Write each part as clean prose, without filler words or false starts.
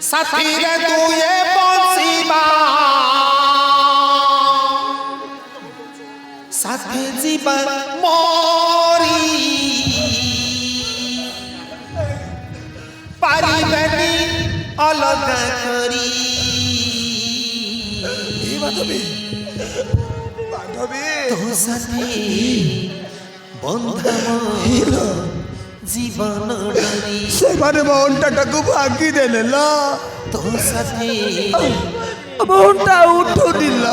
সাথীরে দুয়ে বসিবা সাথে জীবন মরি পারিবেনি অলগা করি। বান্ধবী বান্ধবী তো সাথে বন্ধম জীবন ডরি সেবারে মনটাটাকে ভাঙি দেলে না তো সাথে মনটা উঠো দিল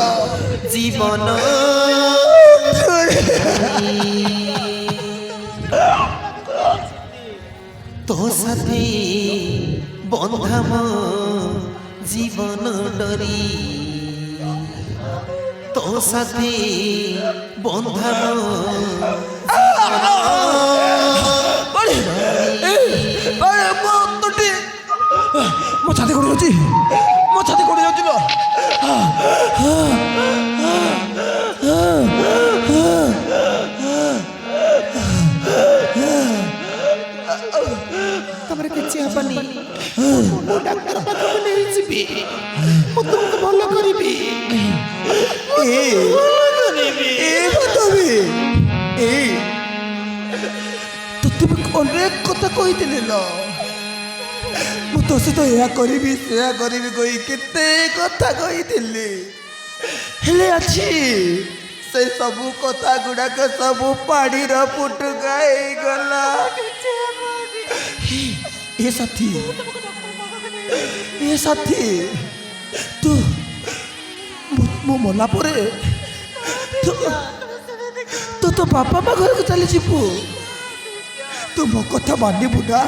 জীবন তো সাথে বন্ধম জীবন ডরি তো সাথে বন্ধম ମୋ ଛାତି କୋଡ଼ି ଯାଉଛି ମୋ ଛାତି କୋଡ଼ି ଯାଉଛି ଲୋ ତମର କିଛି ହବନି ମୁଁ ଡାକ୍ତର ପାଖକୁ ନେଇଯିବି ମୁଁ ତୁମକୁ ଭଲ କରିବି ତତେ ଅନେକ କଥା କହିଥିଲି ଲୋ ମୁଁ ତୋ ସହିତ ଏହା କରିବି ସେୟା କରିବି କହି କେତେ କଥା କହିଥିଲି ହେଲେ ଅଛି ସେ ସବୁ କଥା ଗୁଡ଼ାକ ସବୁ ପାଣିର ଫୁଟୁକା ହେଇଗଲା। ଏ ସାଥୀ ତୁ ମୁଁ ମଲା ପରେ ତୁ ତୋ ବାପା ମା ଘରକୁ ଚାଲିଯିବୁ ତୁ ମୋ କଥା ମାନିବୁ ନା?